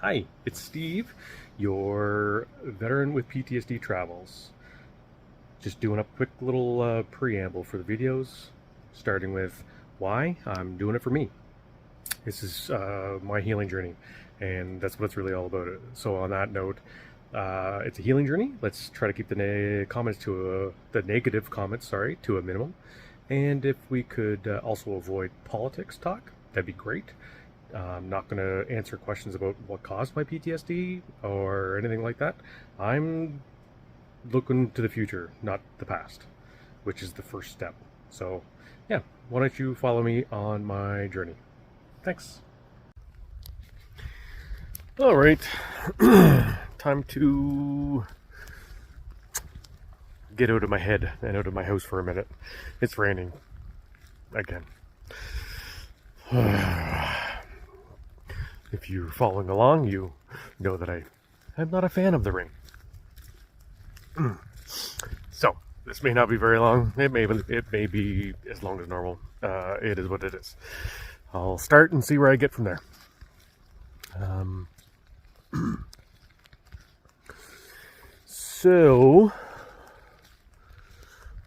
Hi, it's Steve, your veteran with PTSD Travels. Just doing a quick little preamble for the videos, starting with why I'm doing it for me. This is my healing journey, and that's what it's really all about. So, on that note, it's a healing journey. Let's try to keep the the negative comments, sorry, to a minimum. And if we could also avoid politics talk, that'd be great. I'm not going to answer questions about what caused my PTSD or anything like that. I'm looking to the future, not the past, which is the first step. So, yeah, why don't you follow me on my journey? Thanks. All right, time to get out of my head and out of my house for a minute. It's raining again. If you're following along, you know that I'm not a fan of the rain. So, this may not be very long. It may be as long as normal. It is what it is. I'll start and see where I get from there. So,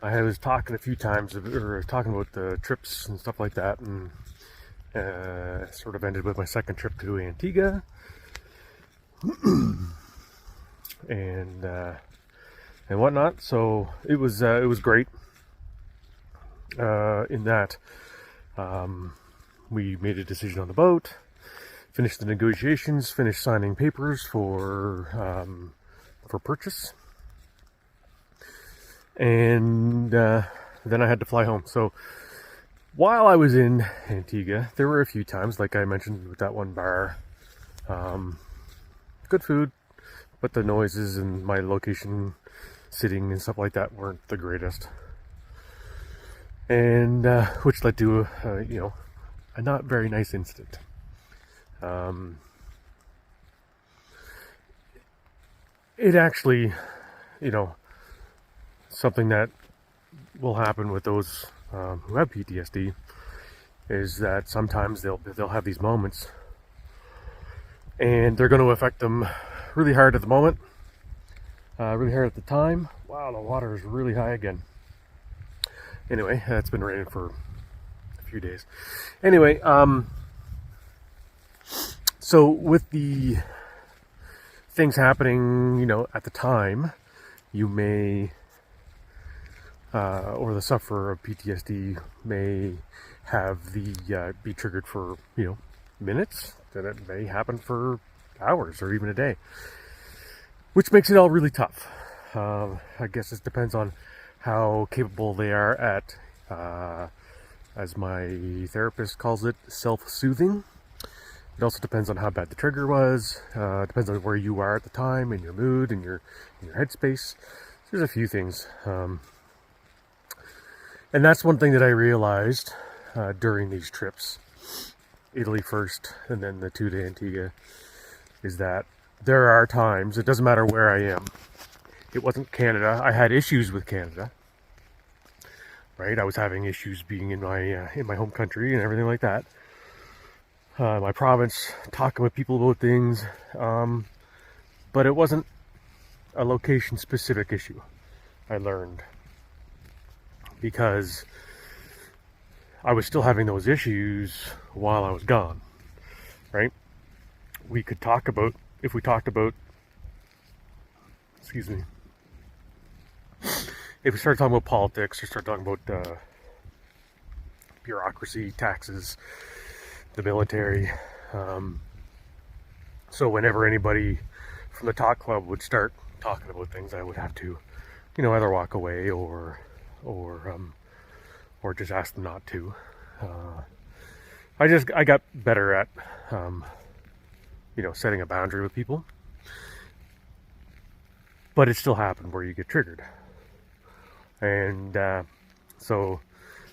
I was talking a few times, or talking about the trips and stuff like that, and sort of ended with my second trip to Antigua, and whatnot. So it was great. In that, we made a decision on the boat, finished the negotiations, finished signing papers for purchase, and then I had to fly home. So while I was in Antigua, there were a few times, like I mentioned with that one bar, good food, but the noises and my location, sitting and stuff like that, weren't the greatest, and which led to a not very nice incident. It actually, something that will happen with those who have PTSD is that sometimes they'll have these moments, and they're going to affect them really hard at the moment, really hard at the time. Wow, the water is really high again. Anyway, it's been raining for a few days. Anyway, so with the things happening, at the time, you may or the sufferer of PTSD may have be triggered for minutes, then it may happen for hours or even a day, which makes it all really tough. I guess it depends on how capable they are at, as my therapist calls it, self-soothing. It also depends on how bad the trigger was. Depends on where you are at the time, and your mood, and your headspace. There's a few things. And that's one thing that I realized during these trips, Italy first, and then the 2 to Antigua, is that there are times, it doesn't matter where I am. It wasn't Canada. I had issues with Canada, right? I was having issues being in my home country and everything like that. My province, talking with people about things, but it wasn't a location-specific issue, I learned. Because I was still having those issues while I was gone, right? We could talk about, if we talked about, excuse me, if we started talking about politics or start talking about bureaucracy, taxes, the military, so whenever anybody from the talk club would start talking about things, I would have to, either walk away or just ask them not to. I got better at setting a boundary with people, but it still happened where you get triggered, and so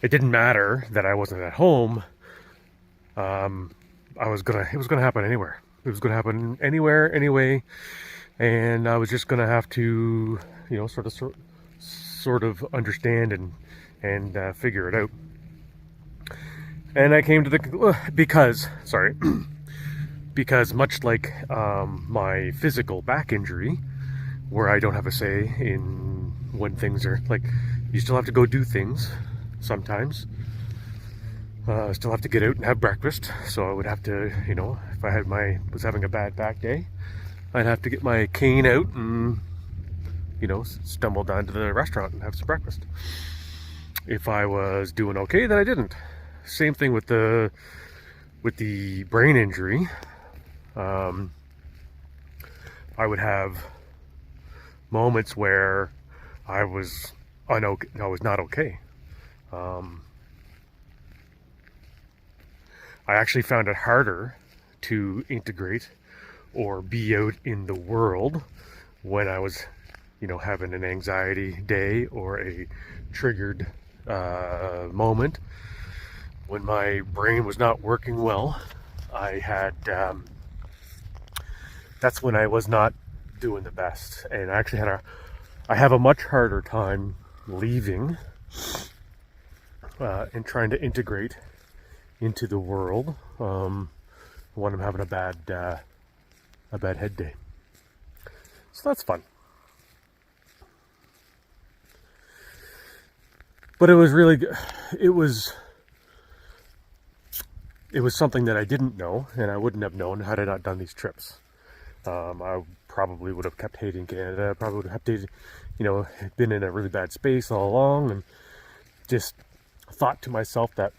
it didn't matter that I wasn't at home. It was gonna happen anywhere. It was gonna happen anywhere anyway, and I was just gonna have to sort of understand and figure it out. And I came to the because because much like my physical back injury, where I don't have a say in when things are like, you still have to go do things sometimes. Still have to get out and have breakfast, so I would have to, you know, if I was having a bad back day, I'd have to get my cane out and, you know, stumble down to the restaurant and have some breakfast. If I was doing okay, then I didn't. Same thing with the brain injury. I would have moments where I was not okay. I actually found it harder to integrate or be out in the world when I was, you know, having an anxiety day or a triggered moment. When my brain was not working well, I had, that's when I was not doing the best. And I actually I have a much harder time leaving and trying to integrate into the world when I'm having a bad head day. So that's fun. But it was really good. It was something that I didn't know, and I wouldn't have known had I not done these trips. I probably would have kept hating Canada. I probably would have hated, you know, been in a really bad space all along, and just thought to myself that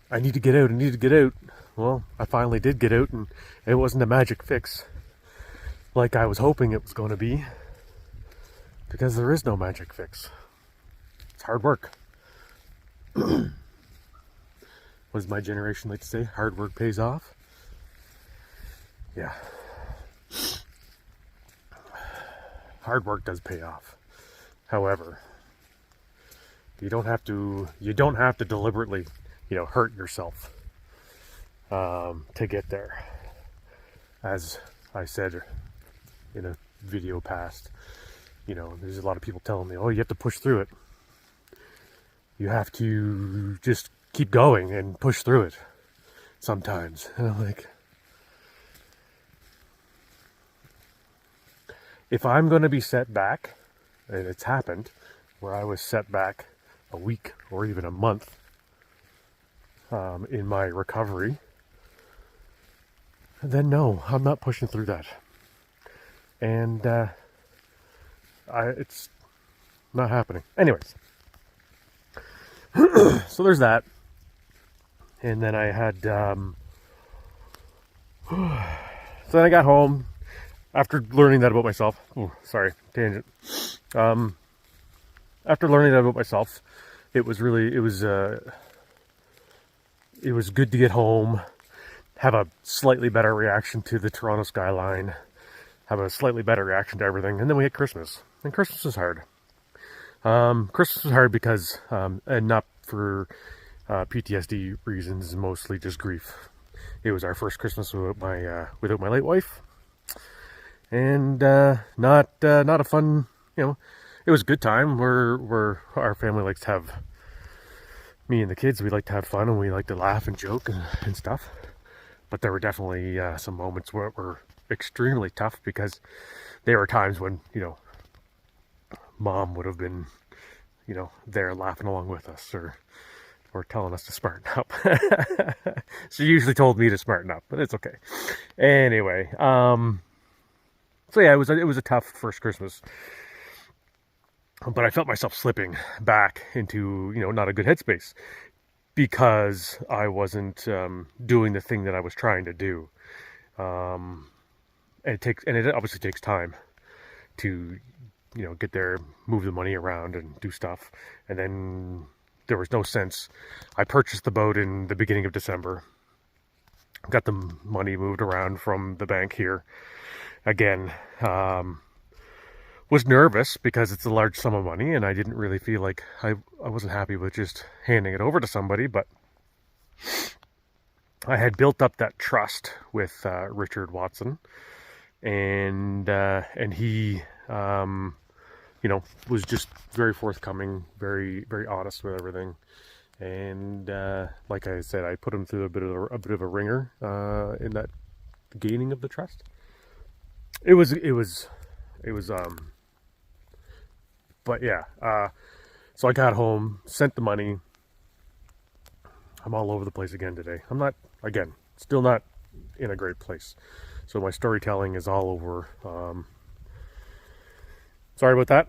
I need to get out, I need to get out. Well, I finally did get out, and it wasn't a magic fix like I was hoping it was going to be, because there is no magic fix. It's hard work. What does my generation like to say? Hard work pays off. Yeah. Hard work does pay off. However, you don't have to deliberately, you know, hurt yourself to get there. As I said in a video past, you know, there's a lot of people telling me, oh, you have to push through it. You have to just keep going and push through it sometimes. And I'm like, if I'm going to be set back, and it's happened, where I was set back a week or even a month in my recovery, then no, I'm not pushing through that. And it's not happening. Anyways, so there's that. And then I had, so then I got home after learning that about myself. Oh, sorry, tangent. After learning that about myself, it was good to get home, have a slightly better reaction to the Toronto skyline, have a slightly better reaction to everything. And then we had Christmas, and Christmas was hard. Christmas was hard because, and not for PTSD reasons, mostly just grief. It was our first Christmas without my late wife, and not a fun, you know. It was a good time. We're our family likes to have, me and the kids, we like to have fun, and we like to laugh and joke and stuff. But there were definitely some moments where it were extremely tough, because there were times when, you know, Mom would have been, you know, there laughing along with us, or telling us to smarten up. She usually told me to smarten up, but it's okay. Anyway, so yeah, it was a tough first Christmas, but I felt myself slipping back into, you know, not a good headspace, because I wasn't doing the thing that I was trying to do. And it obviously takes time to, you know, get there, move the money around and do stuff. And then there was no sense. I purchased the boat in the beginning of December, got the money moved around from the bank here again. Was nervous because it's a large sum of money, and I didn't really feel like I wasn't happy with just handing it over to somebody, but I had built up that trust with Richard Watson, and he you know, was just very forthcoming, very, very honest with everything. And like I said, I put him through a bit of a ringer in that the gaining of the trust. It was but yeah, so I got home, sent the money. I'm all over the place again today. I'm not, again, still not in a great place. So my storytelling is all over. Sorry about that.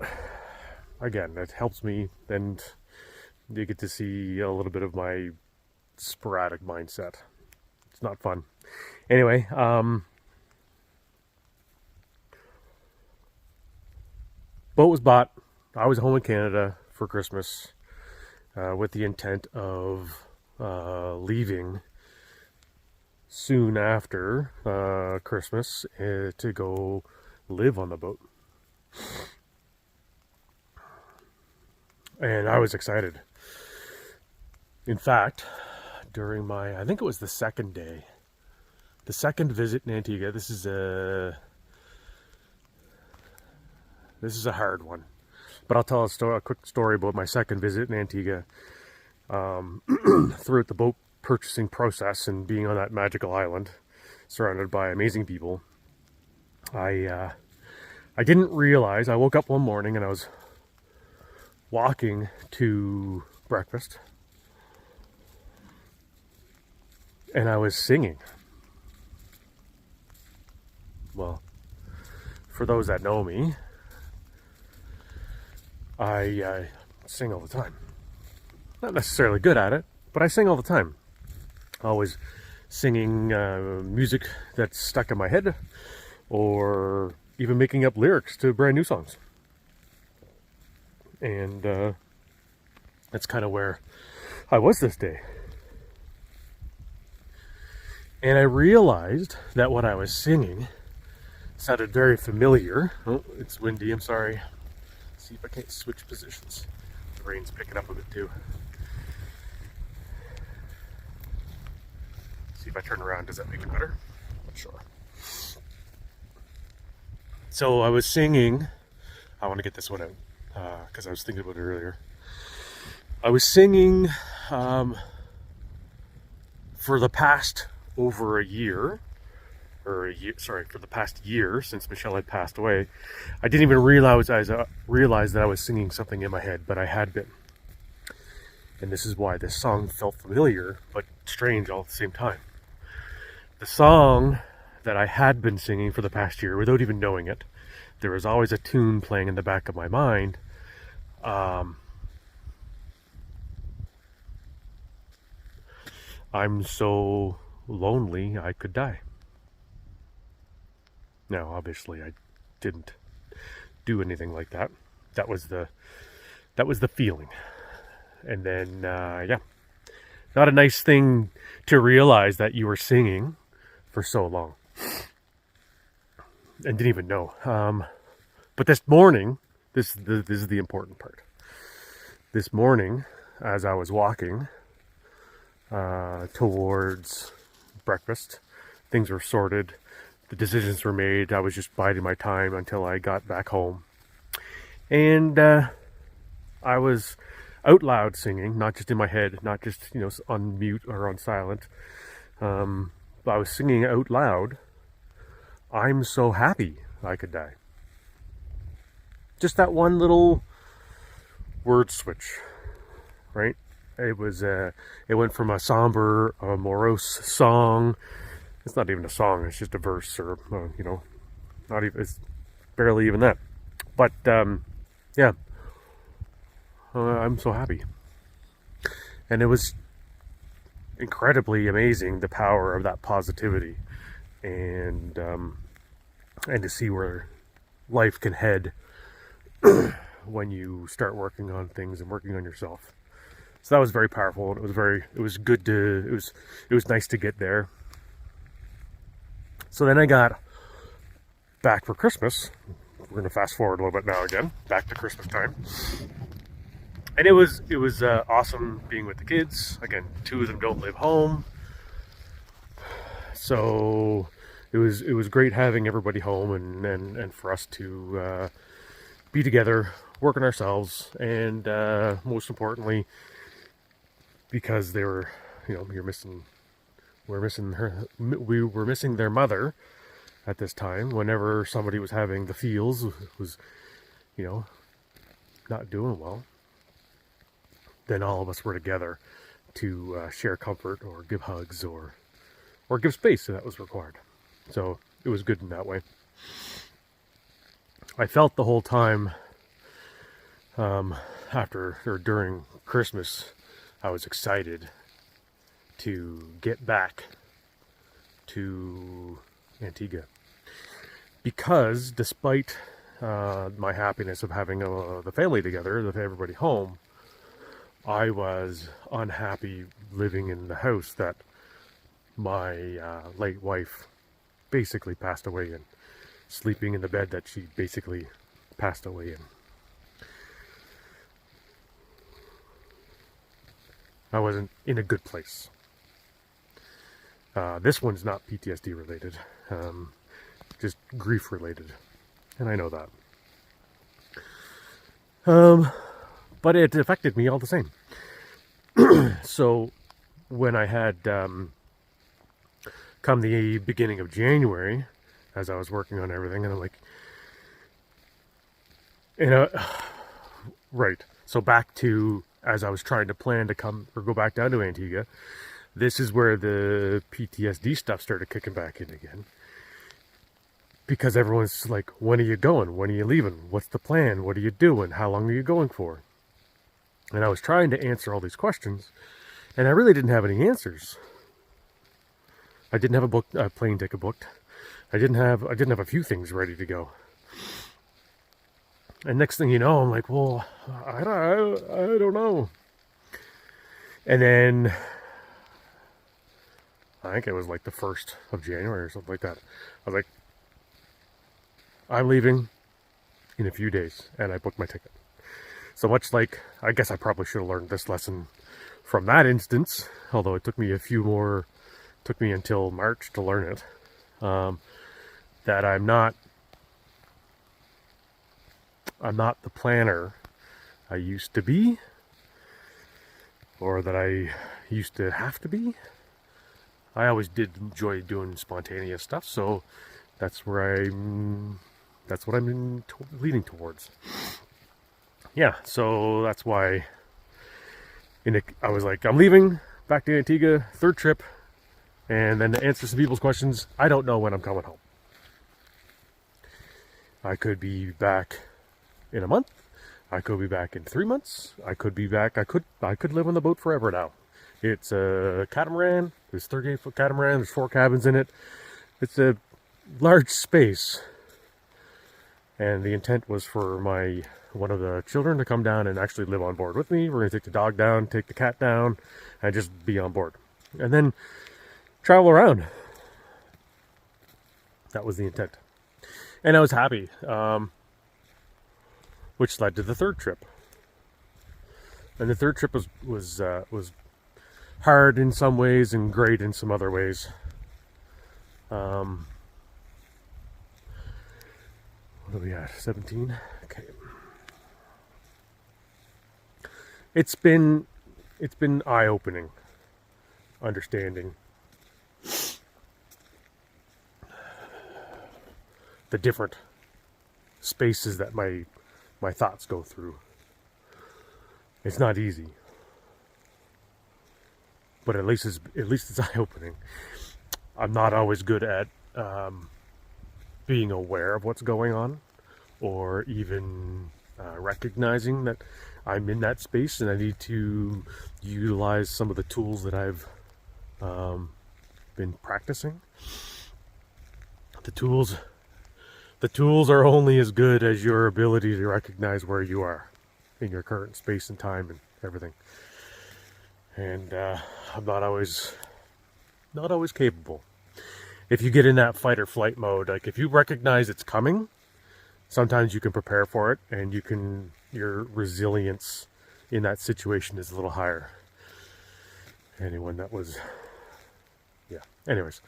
Again, it helps me, and you get to see a little bit of my sporadic mindset. It's not fun. Anyway, boat was bought. I was home in Canada for Christmas with the intent of leaving soon after Christmas to go live on the boat. And I was excited. In fact, during my, I think it was the second day, the second visit in Antigua, this is a hard one. But I'll tell a quick story about my second visit in Antigua. Throughout the boat purchasing process and being on that magical island, surrounded by amazing people, I didn't realize. I woke up one morning and I was walking to breakfast, and I was singing. Well, for those that know me, I sing all the time. Not necessarily good at it, but I sing all the time. Always singing music that's stuck in my head, or even making up lyrics to brand new songs. And that's kind of where I was this day. And I realized that what I was singing sounded very familiar. Oh, it's windy, I'm sorry. Let's see if I can't switch positions. The rain's picking up a bit too. See if I turn around, does that make it better? Not sure. So I was singing, I want to get this one out because I was thinking about it earlier. I was singing for the past over a year, for the past year since Michelle had passed away. I didn't even realize that I was singing something in my head, but I had been. And this is why this song felt familiar, but strange all at the same time. The song that I had been singing for the past year, without even knowing it, there was always a tune playing in the back of my mind. I'm so lonely I could die. Now, obviously, I didn't do anything like that. That was the feeling. And then, yeah, not a nice thing to realize that you were singing for so long and didn't even know. But this morning, this is the important part. This morning, as I was walking towards breakfast, things were sorted, the decisions were made. I was just biding my time until I got back home, and I was out loud singing, not just in my head, not just on mute or on silent. I was singing out loud, I'm so happy I could die. Just that one little word switch, right? It went from a somber, morose song. It's not even a song, it's just a verse, or, not even, it's barely even that. But, yeah, I'm so happy. And it was incredibly amazing, the power of that positivity, and to see where life can head when you start working on things and working on yourself. So that was very powerful, and it was good to, it was nice to get there. So then I got back for Christmas. We're going to fast forward a little bit now again, back to Christmas time. And it was awesome being with the kids. Again, 2 of them don't live home, so it was great having everybody home and for us to be together, work on ourselves, and most importantly, because they were, you're missing We were missing their mother at this time. Whenever somebody was having the feels, was, you know, not doing well, then all of us were together to share comfort or give hugs or give space if that was required. So it was good in that way. I felt the whole time after or during Christmas, I was excited to get back to Antigua, because despite my happiness of having the family together, everybody home, I was unhappy living in the house that my late wife basically passed away in, sleeping in the bed that she basically passed away in. I wasn't in a good place. This one's not PTSD related, just grief related, and I know that. But it affected me all the same. So when I had come the beginning of January, as I was working on everything, and I'm like, right. So back to, as I was trying to plan to come or go back down to Antigua, this is where the PTSD stuff started kicking back in again. Because everyone's like, when are you going? When are you leaving? What's the plan? What are you doing? How long are you going for? And I was trying to answer all these questions, and I really didn't have any answers. I didn't have a plane ticket booked. I didn't have a few things ready to go. And next thing you know, I'm like, well, I don't know. And then I think it was like the 1st of January or something like that. I was like, I'm leaving in a few days, and I booked my ticket. So much like, I guess I probably should have learned this lesson from that instance, although it took me until March to learn it, that I'm not the planner I used to be, or that I used to have to be. I always did enjoy doing spontaneous stuff, so that's what I'm leaning towards. Yeah, so that's why I was like, I'm leaving back to Antigua, 3rd trip, and then to answer some people's questions, I don't know when I'm coming home. I could be back in a month. I could be back in 3 months. I could be back. I could live on the boat forever now. It's a catamaran. There's 38-foot catamaran. There's 4 cabins in it. It's a large space. And the intent was for one of the children to come down and actually live on board with me. We're going to take the dog down, take the cat down, and just be on board. And then travel around. That was the intent. And I was happy. Which led to the 3rd trip. And the 3rd trip was hard in some ways and great in some other ways. What are we at? 17? Okay. It's been eye-opening, understanding the different spaces that my thoughts go through. It's not easy, but at least it's eye-opening. I'm not always good at being aware of what's going on, or even recognizing that I'm in that space and I need to utilize some of the tools that I've been practicing. The tools are only as good as your ability to recognize where you are in your current space and time and everything. And I'm not always capable. If you get in that fight or flight mode, like if you recognize it's coming, sometimes you can prepare for it, and your resilience in that situation is a little higher. Anyone that was, yeah. Anyways,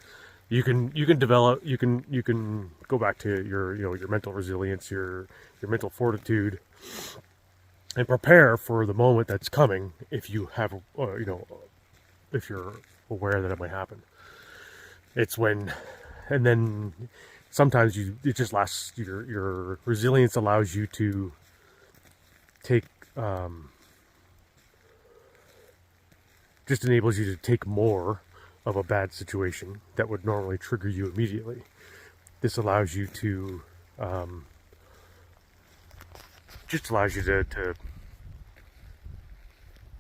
you can develop, you can go back to your mental resilience, your mental fortitude, and prepare for the moment that's coming if you have, if you're aware that it might happen. It's when, and then sometimes it just lasts. Your resilience allows you to take, just enables you to take more of a bad situation that would normally trigger you immediately. This allows you to, just allows you to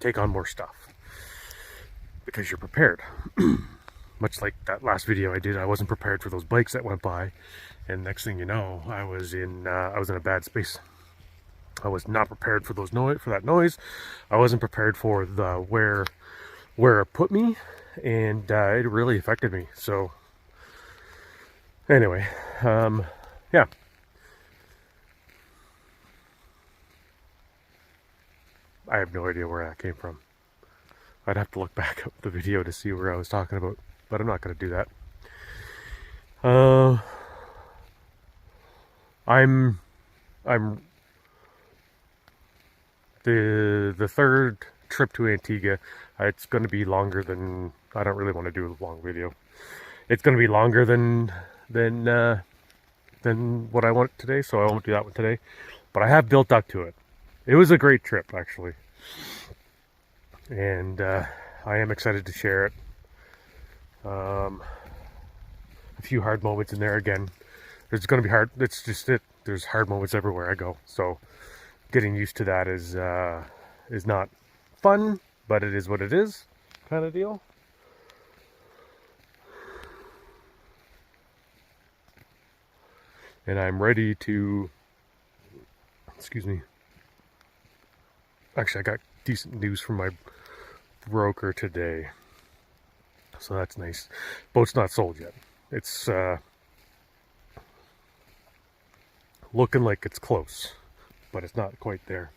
take on more stuff because you're prepared. Much like that last video I did, I wasn't prepared for those bikes that went by, and next thing you know, I was in a bad space. I was not prepared for that noise. I wasn't prepared for the where it put me, and it really affected me. So anyway, yeah. I have no idea where that came from. I'd have to look back up the video to see where I was talking about, but I'm not going to do that. I'm the third trip to Antigua. It's going to be longer than, I don't really want to do a long video. It's going to be longer than what I want today, so I won't do that one today. But I have built up to it. It was a great trip, actually, and I am excited to share it. A few hard moments in there again. There's going to be hard. It's just it. There's hard moments everywhere I go. So getting used to that is not fun, but it is what it is, kind of deal. And I'm ready to. Excuse me. Actually, I got decent news from my broker today, so that's nice. Boat's not sold yet. It's looking like it's close, but it's not quite there.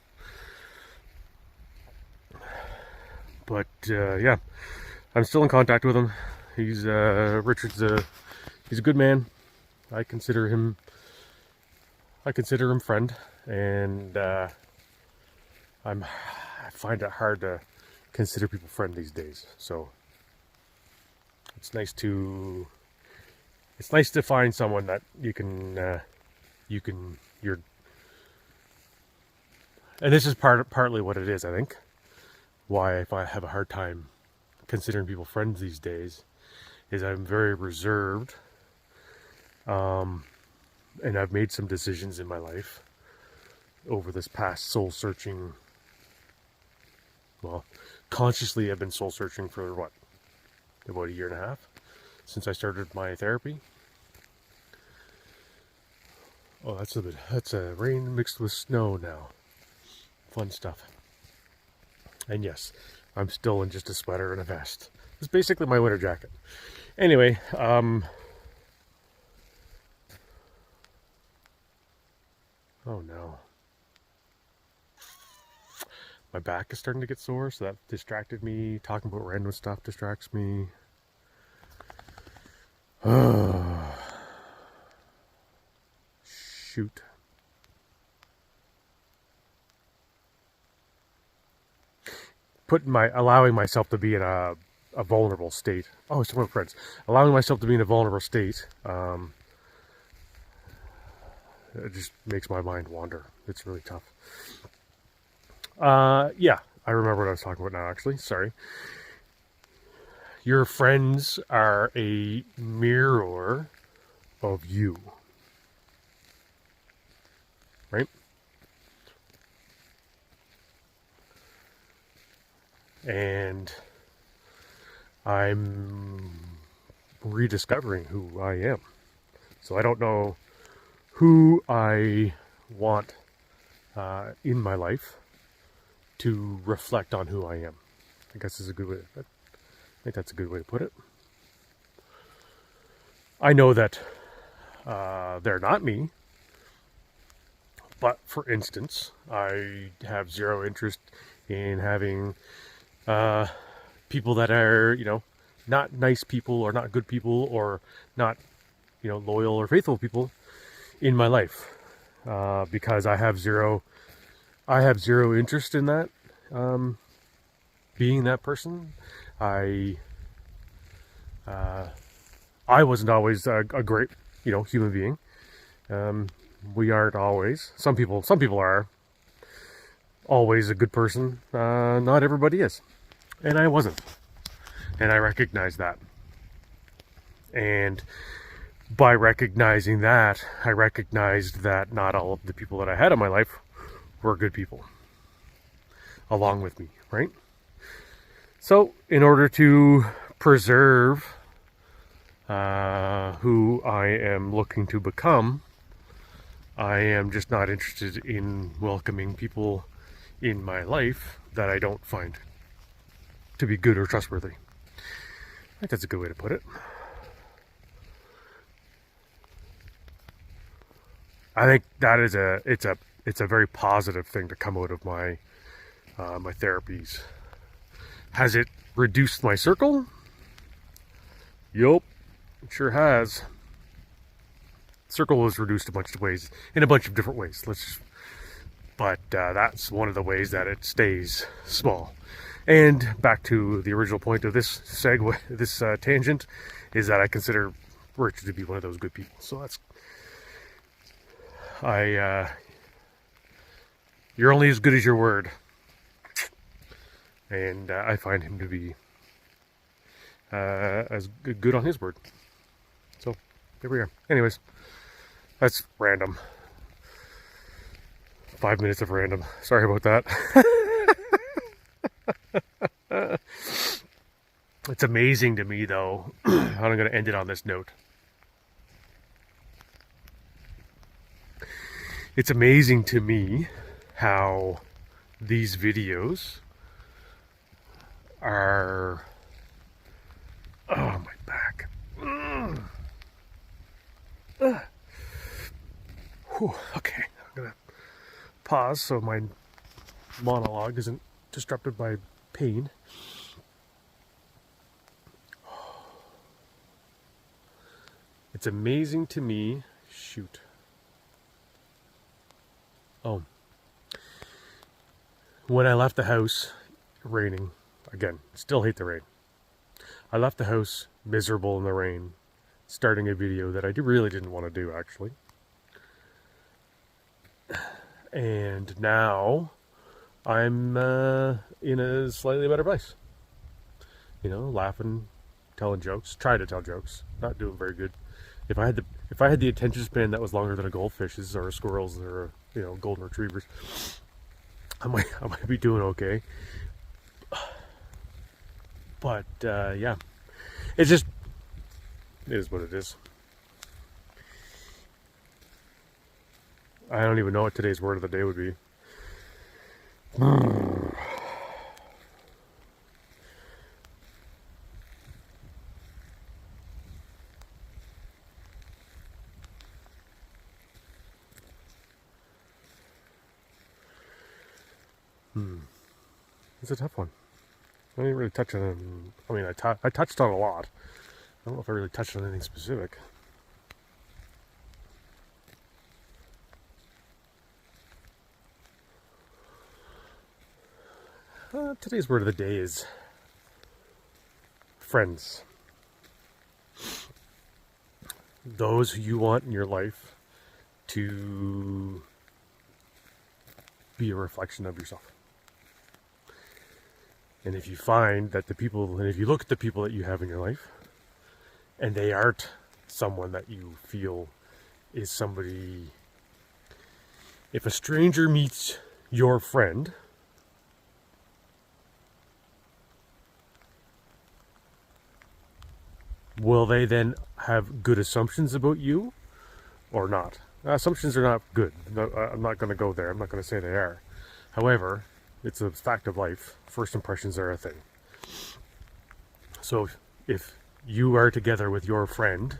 But yeah, I'm still in contact with him. He's Richard's he's a good man. I consider him friend, and I find it hard to consider people friend these days. So it's nice to find someone that you're, and this is partly what it is, I think, why if I have a hard time considering people friends these days, is I'm very reserved, and I've made some decisions in my life over this past soul searching. Well, consciously I've been soul searching for what, about a year and a half since I started my therapy. Oh, that's a rain mixed with snow now. Fun stuff. And yes, I'm still in just a sweater and a vest. It's basically my winter jacket. Anyway, oh no. My back is starting to get sore, so that distracted me. Talking about random stuff distracts me. Shoot. Allowing myself to be in a vulnerable state. Oh, it's one of my friends. Allowing myself to be in a vulnerable state, it just makes my mind wander. It's really tough. Yeah, I remember what I was talking about now, actually. Sorry. Your friends are a mirror of you. Right? And I'm rediscovering who I am. So I don't know who I want in my life to reflect on who I am. I guess is a good way. I think that's a good way to put it. I know that they're not me. But for instance, I have zero interest in having people that are, not nice people or not good people or not, loyal or faithful people in my life, because I have zero interest in that, being that person. I wasn't always a great, human being. We aren't always. Some people are always a good person. Not everybody is, and I wasn't, and I recognized that. And by recognizing that, I recognized that not all of the people that I had in my life were good people, along with me, right? So, in order to preserve who I am looking to become, I am just not interested in welcoming people in my life that I don't find to be good or trustworthy. I think that's a good way to put it. I think that is it's a very positive thing to come out of my my therapies. Has it reduced my circle? Yup, it sure has. Circle was reduced in a bunch of different ways. But that's one of the ways that it stays small. And back to the original point of this segue, this tangent, is that I consider Richard to be one of those good people. So you're only as good as your word, and I find him to be as good on his word. So there we are. Anyways, that's random. 5 minutes of random. Sorry about that. It's amazing to me, though, and I'm going to end it on this note. It's amazing to me how these videos are... Oh, my back. Whew, okay, I'm going to pause so my monologue isn't disrupted by pain. It's amazing to me. Shoot. Oh. When I left the house, raining. Again, still hate the rain. I left the house miserable in the rain, starting a video that I really didn't want to do, actually. And now I'm in a slightly better place. Laughing, telling jokes, trying to tell jokes, not doing very good. If I had the attention span that was longer than a goldfish's or a squirrel's or golden retrievers, I might be doing okay. But yeah, it is what it is. I don't even know what today's word of the day would be. It's a tough one. I didn't really touch on it. I mean, I touched on a lot. I don't know if I really touched on anything specific. Today's word of the day is friends. Those who you want in your life to be a reflection of yourself. And if you find that if you look at the people that you have in your life, and they aren't someone that you feel is somebody, if a stranger meets your friend, will they then have good assumptions about you or not? Assumptions are not good. No, I'm not going to go there. I'm not going to say they are. However, it's a fact of life. First impressions are a thing. So if you are together with your friend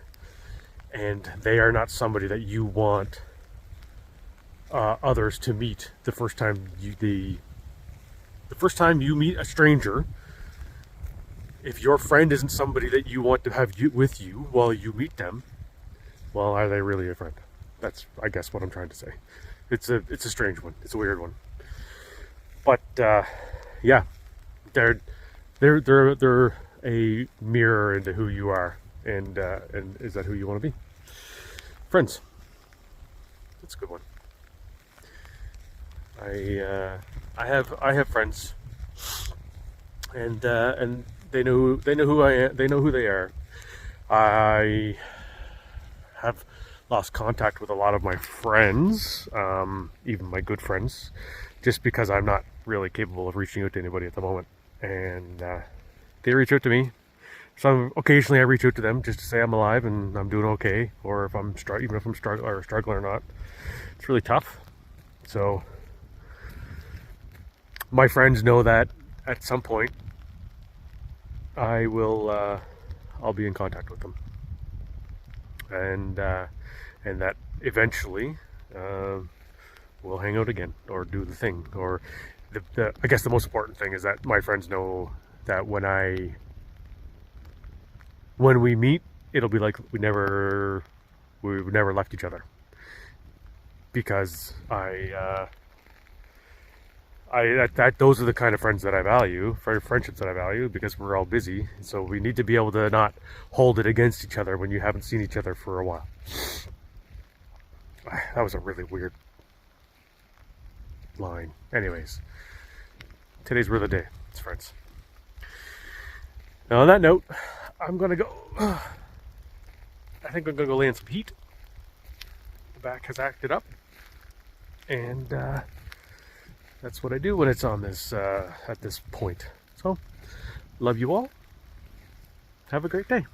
and they are not somebody that you want others to meet the first time you meet a stranger, if your friend isn't somebody that you want to have with you while you meet them, well, are they really a friend? That's, I guess, what I'm trying to say. It's a strange one. It's a weird one. But yeah, they're a mirror into who you are, And is that who you want to be? Friends. That's a good one. I have friends, and they know who I am. They know who they are. I have lost contact with a lot of my friends, even my good friends, just because I'm not really capable of reaching out to anybody at the moment. And they reach out to me. So occasionally I reach out to them just to say I'm alive and I'm doing okay, or if I'm even if I'm struggling or not. It's really tough. So my friends know that at some point I'll be in contact with them, and that eventually we'll hang out again or do the thing. Or I guess the most important thing is that my friends know that when we meet, it'll be like we never left each other, because those are the kind of friends that I value, friendships that I value, because we're all busy. So we need to be able to not hold it against each other when you haven't seen each other for a while. That was a really weird line. Anyways, today's word of the day. It's friends. Now on that note, I'm gonna go. I think I'm gonna go lay in some heat. The back has acted up, and that's what I do when it's on this at this point. So, love you all. Have a great day.